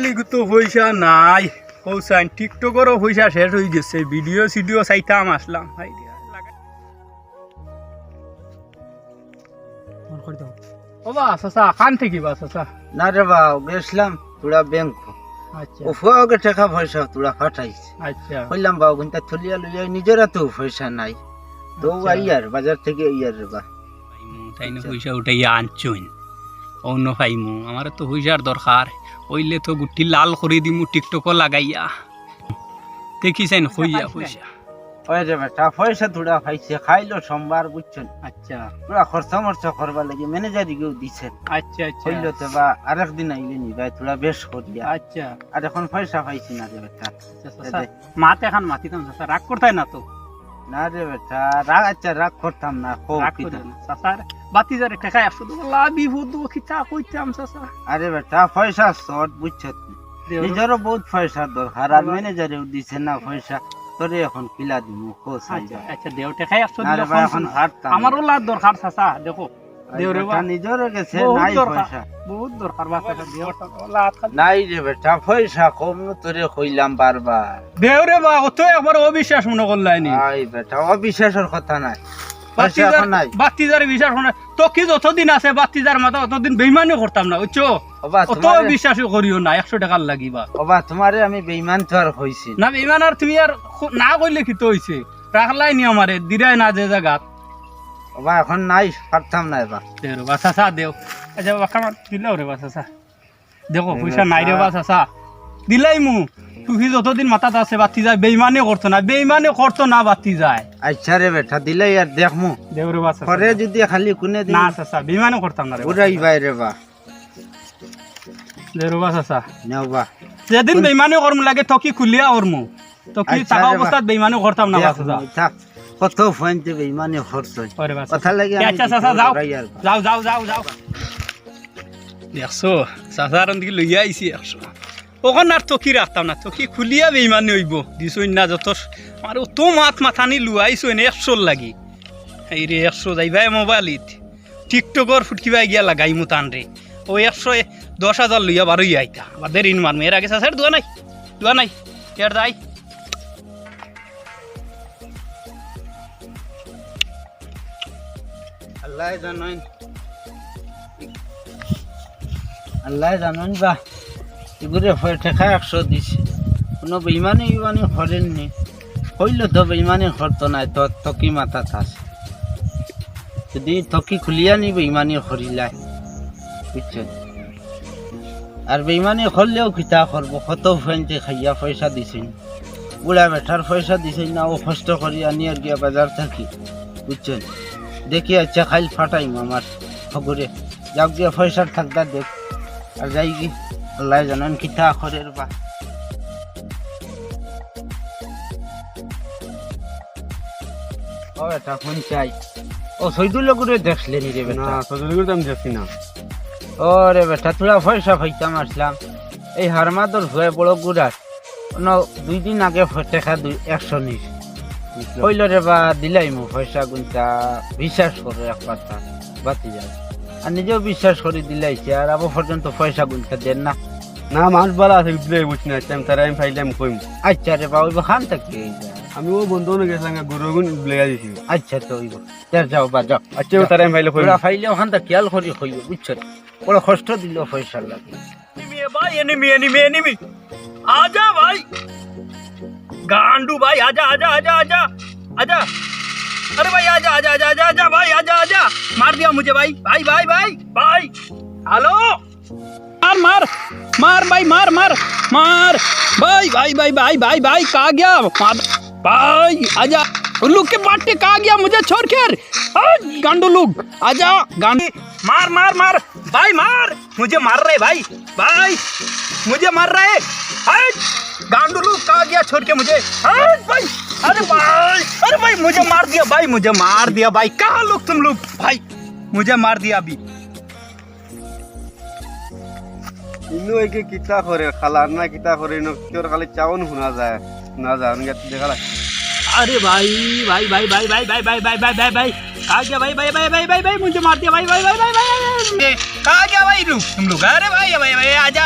আজিকালি তো পয়সা নাই কৌসান টিকটকেরও পয়সা শেষ হয়ে গেছে ভিডিও সিডিও চাইতাম আসলাম ওবা চাচা কান থেকে বা চাচা না রে বা গেছিলাম তোরা ব্যাংক আচ্ছা ওফাওকে টাকা পয়সা তোরা ফাটাইছে আচ্ছা কইলাম বাবু কিন্তু থলিয়া লইয়া নিজেরা তো পয়সা নাই তো আচ্ছা। আইয়ার বাজার থেকে আইয়ার রে বা তাই না পয়সা উঠাইয়া আনছুন অন্য পাইমু আমার তো পয়সার দরকার ওইলে তো গুটি লাল করে দিমু টিকটক লাগাইয়া দেখিছেন হইয়া পয়সা ওই রে বেটা পয়সা তোরা পাইছে খাইলো সোমবার বুঝছেন আচ্ছা তোরা খরচা মরচা করবা লাগে ম্যানেজারিকেও দিছেন আচ্ছা আচ্ছা হইলো তো বা আরেকদিন আইলে নি ভাই তোরা বেশ করিয়া আচ্ছা আর এখন পয়সা পাইছি না রে বেটা মাতে এখন মাতিতাম চাচা রাগ করতাই না তো না রে বেটা রাগ আচ্ছা রাগ করতাম না খুব রাগ করি না চাচার বাতি যারে ঠেকাই আসতো লাভি বুধু খিতা কইতাম চাচা আরে বেটা পয়সা শর্ট বুঝছো নিজেরও বহুত পয়সার দরকার আর ম্যানেজারেও দিছে না পয়সা তোরে এখন কিলা দিমু খোঁজ আচ্ছা আচ্ছা দেও ঠেকাই আসতো না রে ভাই এখন হারতাম আমারও লাভ দরকার চাচা দেখো দেওরে বেটা নিজেরও গেছে বহুত নাই দরকার। পয়সা বহুত দরকার বাচ্চা দেও লাভ নাই রে বেটা পয়সা কম তোরে কইলাম বারবার দেওরে বা অত একবার অবিশ্বাস মনে করলাইনি আই বেটা অবিশ্বাসের কথা নাই পয়সা এখন নাই বাতিজারে বিশ্বাস মনে তো কি যতদিন আছে বাতিজার মাথা অতদিন বেইমানি করতাম না বুঝছো ওবা অত তোমারে বিশ্বাসই করিও না 100 টাকার লাগিবা ওবা তোমারে আমি বেঈমান তো আর হইছি না বেইমান আর তুমি আর না কইলে কি তো হইছে রাখলাই নি আমারে দিরাই না যে জায়গা ওবা এখন নাই পারতাম না এবার দেও রে বাসা দেও আচ্ছা বাকা মার দিলাও রে বাসা দেখো পয়সা নাই রে বাসা দিলাই মু তুই যতদিন মাথাতে আছে বাতি যায় বেইমানি করতো না বাতি যায় আচ্ছা রে বেটা দিলে আর দেখমু দেও রে বাসা পরে যদি খালি কোনে দিন না চাচা বেইমানি করতাম না রে উড়াই বাইরে বা দেও রে বাসা নেও বা যেদিন বেইমানি করম লাগে তকি খুলিয়া করমু তকি আচ্ছা টাকা রে বা। অবস্থাত বেইমানি করতাম না বাসা দেখমু, থাক কত ফোন দেবে মানে খরচ ওরে বাসা কথা লাগে আচ্ছা চাচা যাও দেখছো চাচার দিকে লইয়া আইছি 100 ওখান আর তকি রাখতাম না তকি খুলিয়া বেইমানি হইব দিছই না যত আর তো মাথানি লুয়াইছো এনে 100 লাগি এই রে 100 যাইবাই মোবাইলত টিকটকর ফুটকিবাই গিয়া লাগাইমু টান রে ও 110,000 লইয়া বারোই আইতা আবার দেরিন মারমু এর আগে চাচার দোয়া নাই কেয়ার যাই আল্লাহ জানেন বা এগুলো ঠেকা 100 দিছে কোনো বেইমানি করেননি হইলে তো বেইমানি করতো না তো তকি মাথা থাস যদি তকি খুলিয়া নি বেইমানি করিলাই বুঝছেন আর বেইমানি করলেও খিতা করবো কত ফেনতে খাইয়া পয়সা দিছেন বুড়া বেটার পয়সা দিছেন না ও কষ্ট করি আনি আর গিয়া বাজার থাকি বুঝছেন দেখি আচ্ছা খাইল ফাটাইম আমার খবরে যাও গিয়া পয়সার থাকতা দেখ আর যাই কি আল্লাহ জানেন কিতা করের বা ও এটা ফোন চাই ও সৈদুল করে দেখলে নি রে বেটা সজলিগুলো আমি দেখছি না ও রে বেটা তোরা পয়সা পাইতাম আসলাম এই হারমাদর হয়ে বড় গুড়ার 2 দিন আগে টাকা 100 নিস হইল রে বা দিলাই মু পয়সা গুনটা বিশ্বাস করে একবার বাতি যায় আর নিজেও বিশ্বাস করে দিলাইছে আর আবো পর্যন্ত পয়সা গুনটা দেন না না মাছ বালা আছে দিলে বুঝছি না তারা আমি ফাইলাম কইম আচ্ছা রে বা ওই খান থেকে আমি ও বন্ধু না গেছিলাম গরুগুন লেগা দিছি আচ্ছা তো ওই যাও বা যাও আচ্ছা তারা আমি ফাইলে কইম ওরা ফাইলে ওখান থেকে খেয়াল করি হইব বুঝছো বড় কষ্ট দিল পয়সা লাগে एनिमी आजा भाई गांडू भाई आजा अरे भाई आजा भाई आजा मार दिया मुझे भाई हेलो मार भाई मार भाई कहाँ गया भाई आजा उल्लू के बाटे कहाँ गया मुझे छोड़ कर गांडू लोग आजा गांडी मार भाई मार मुझे मार रहे भाई मुझे मार रहे गांडू लोग कहाँ गया छोड़ के मुझे भाई अरे भाई मुझे मार दिया भाई कहाँ लोग तुम लोग भाई मुझे मार दिया अभी ইনো একে কিতা করে খালার না কিতা করে ইনো তোর খালি চাউন শোনা যায় না যায় দেখা লাগে अरे भाई कहाँ गया भाई मुझे मार दिया भाई कहाँ गया भाई तुम लोग अरे भाई आजा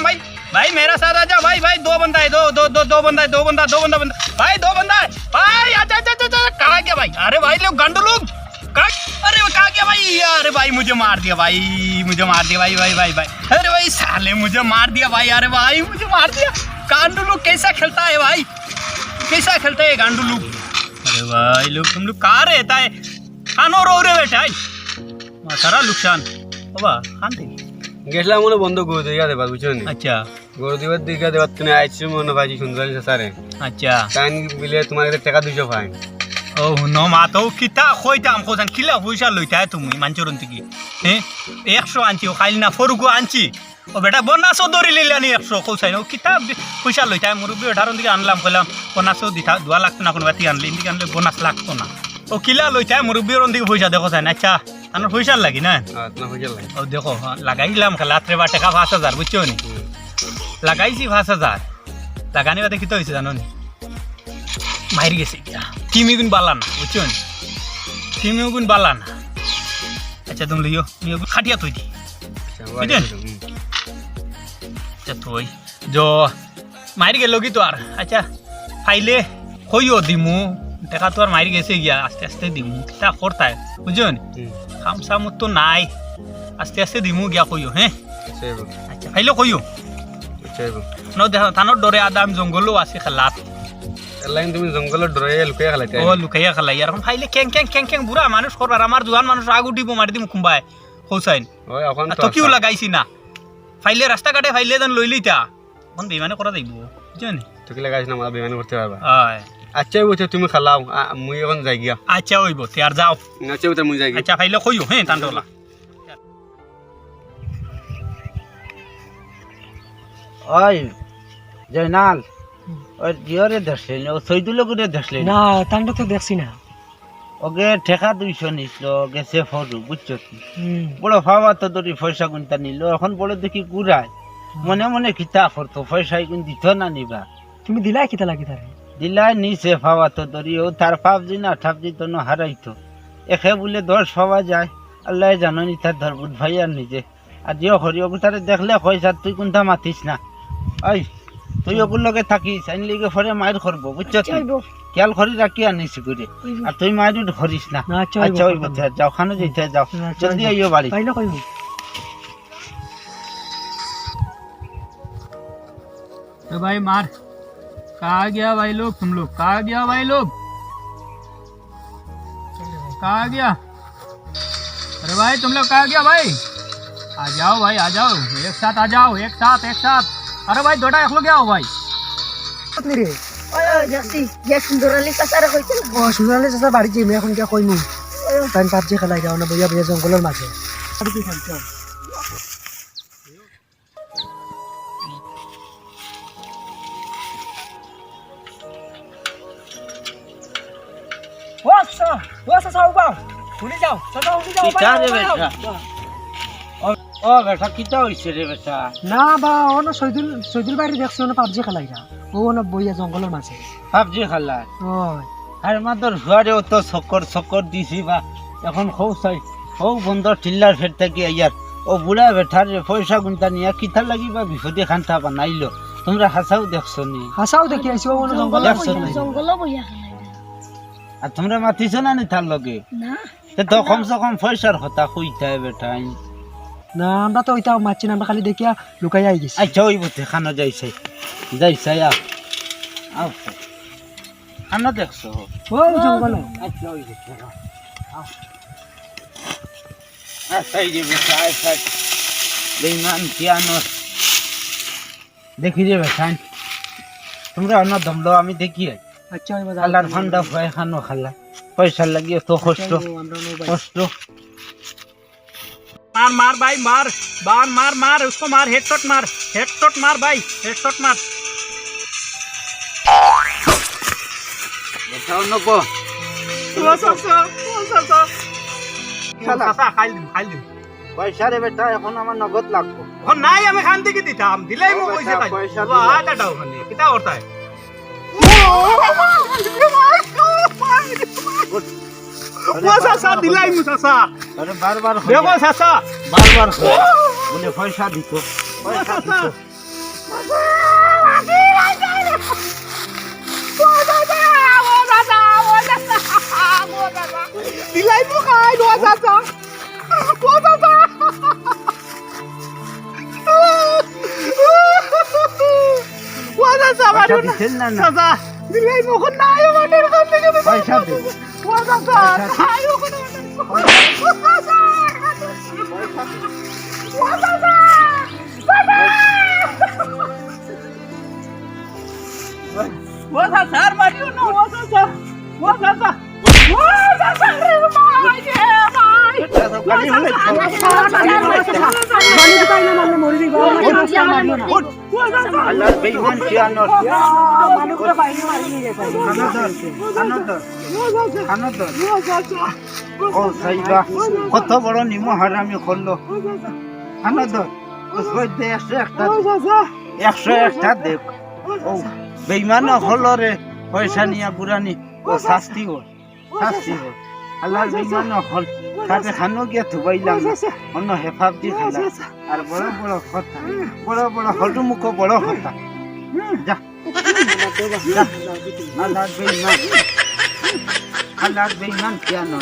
भाई भाई मेरा साथ आ जाओ भाई भाई दो बंदा है दो बंदा है दो बंदा भाई दो बंदा है भाई आजा आजा आजा कहा गया भाई अरे भाई लोग गांडू लोग अरे कहा गया भाई अरे भाई मुझे मार दिया भाई भाई अरे भाई साले मुझे मार दिया भाई अरे भाई मुझे मार दिया गांडू लोग कैसा खेलता है भाई कैसा खेलता है गांडू लोग अरे भाई लोग तुम लोग कहाँ रहता है खानो रो रे बेटा सारा नुकसान बाबा खान दे গেছিলাম মনে বন্ধ গরু দিঘা দেবার বুঝছো নি अच्छा গরু দিবার দিঘা দেবার তুমি আইছি মনে ভাজি সুন্দর সারে अच्छा টাইম বিলে তোমার কাছে টাকা 200 পাই Oh no mato kita khoita am khosan kila huisha loita tumi manchoron tiki he 100 anchi o khailna forugo anchi o beta bonaso dori lilani 100 khosaino kita huisha loita murubi 18 tiki anlam kholam bonaso ditha 2 lakh na kono bati anle indi anle bonus lakto na o kila loita murubi ron tiki huisha dekho sai na acha anor huisha lagi na না হয়ে গেল o dekho lagailam khalatre ba taka 5000 buchcho ni lagaisi 5000 lagane bade kito hoise jano ni মাইরি গেছে কিমি গুণ বালা না বুঝছো কিমি গুণ বালা না আচ্ছা তুমি লিও নিও খাটিয়া তুই দি বুঝছেন আচ্ছা তুই जो মাইরি গেল কি তো আর আচ্ছা ফাইলে কইও দিমু দেখা তো আর মাইরি গেছে গিয়া আস্তে আস্তে দিমু কিটা করতায় বুঝছেন খামসাম তো নাই আস্তে আস্তে দিমু গিয়া কইও হ্যাঁ আচ্ছা ফাইলে কইও ন দেখা থানোর ডরে আদাম জঙ্গলও আছে খেলাত লাইন তুমি জঙ্গলের ডরে লুকাই খালাইতে ও লুকাইয়া খালাই আর এখন ফাইলে ক্যাং ক্যাং ক্যাং ক্যাং বুড়া মানুষ করবার আমার জোয়ান মানুষ আগ উঠিব মারি দিম কুম্বাই হোসাইন ওই এখন তো কিউ লাগাইছি না ফাইলে রাস্তা কাটে ফাইলে দেন লই লইতা এখন বেমানে করা যাইব বুঝছেন তো কি লাগাইছ না আমরা বেমানি করতে পারবা হয় আচ্ছা বুঝছো তুমি খালাও মুই এখন যাই গিয়া আচ্ছা হইব তেয়ার যাও আচ্ছা বুঝছো মুই যাই গিয়া আচ্ছা ফাইলে কইও হ্যাঁ তান্ডলা ওই জয়নাল ওই জিওরে দেখলেন ও সৈদুলো করে দেখলেন না তান্ডা তো দেখছি না ওকে ঠেকা 200 নিছিল গেছে ফটো বুঝছো বড় ভাবা তো তোর পয়সা গুনতা নিল এখন বড় দেখি গুড়ায় মনে মনে কিতা করতো পয়সা গুন দিত না নিবা তুমি দিলাই কিতা লাগি তারে দিলাই নিছে ভাবা তো তোরি ও তার পাবজি না ঠাপজি তো না হারাইতো একে বলে 10 পাওয়া যায় আল্লাহ জাননি তার ধরবুত ভাই আর নিজে আর জিও হরিও তারে দেখলে পয়সা তুই কোনটা মাতিস না ওই তুই ওগুলো লগে থাকিস আইনলি ফরে মায়ের করবো বুঝছো খেয়াল করি রাখি আনিস করে আর তুই মায়ের ধরিস না আচ্ছা ওই বলতে যাও খানো যেতে যাও জলদি আইও বাড়ি পাইলো কইব तो भाई मार कहाँ गया भाई लोग तुम लोग कहाँ गया भाई लोग कहाँ गया अरे भाई तुम लोग कहाँ गया भाई आ जाओ भाई आ जाओ एक साथ आ जाओ एक साथ अरे भाई दोटा एक लोग आओ भाई আপনি রে ওই যাচ্ছি যে সুন্দরালি কাছারে কইছিল ও সুনালে চাচা বাড়ি যাই এখন কি কইমু টাইম পাবজি খেলাই যাও না বইয়া বইয়া জঙ্গলের মাঝে আর কি খেলছো চাচা উবা শুনি যাও চাচা উঠি যাও কিতা রে বেটা ও বেটা কিতা হইছে রে বেটা না বা অন সৈদুল বাড়ি দেখছি না পাবজি খেলাই না ও না বইয়া জঙ্গলের মাঝে পাবজি খেলা ওই আর মাদর হুয়ারে তো সকর দিছি বা এখন খৌ চাই ও বন্ধ টিল্লার ফের থেকে ইয়ার ও বুড়া বেঠার পয়সা গুনতা নিয়া কিতা লাগি বা বিপদে খান্তা বানাইলো তোমরা হাসাও দেখছো নি হাসাও দেখি আইছো ও না জঙ্গল দেখছো নি জঙ্গল বইয়া খেলাই আর তোমরা মাতিছো না নি তার লগে না তো কমসে কম পয়সার কথা কইতা বেটা না আমরা তো ওইটা মারছি না আমরা খালি দেখিয়া লুকাই আই গেছি আচ্ছা ওই বতে খানো যাইছে আও খানো দেখছো ও জঙ্গল আচ্ছা ওই বতে আও আচ্ছা এই যে বেটা আচ্ছা বেইমান কিয়ানো দেখি রে বেটা তোমরা অন্য দমলো আমি দেখি আচ্ছা ওই বাজার আল্লাহর ফান্ডা ফাই খানো খালা পয়সা লাগিয়ে তো কষ্ট मार मार भाई मार मार उसको मार हेडशॉट मार भाई हेडशॉट मार বেটা অন্য কো খাইল দিম পয়সা রে বেটা এখন আমার নগদ লাগবো এখন নাই আমি খান থেকে দিতাম দিলাই মো পয়সা খাই পয়সা আটা ওখানে কিটা করতা है वो सासा दिलाई मुसासा আরে বারবার देखो सासा বারবার বলে পয়সা দিত পয়সা দিত দিছেন না না চাচা দিলে মখন না আয়ো মাটির কাম থেকে পয়সা দে ও চাচা আয়ো কোন ও চাচা আর মারিও না ও চাচা ও চাচা ও চাচা রে ভাই রে ভাই গাড়ি হলে মানি দিবাই না মানে মরি দিবা আল্লাহ বেঈমান কিয়ানো মানুষ করে বাইরে মারি নিয়ে যায় খানদর ও সাইবা কত বড় নিমো হারামি করলো খানদর ওই দে 101টা দেখ ও বেঈমান হলো রে পয়সা নিয়া বুড়ানি ও শাস্তি হল আল্লাহ বেঈমান হল তাতে খানো গিয়া থুবাইলাম অন্য হেফাব দি খাইলাম আর বড় বড় কথা বড় হলু মুখ বড় কথা যা আল্লাহ বেঈমান কিয়ানো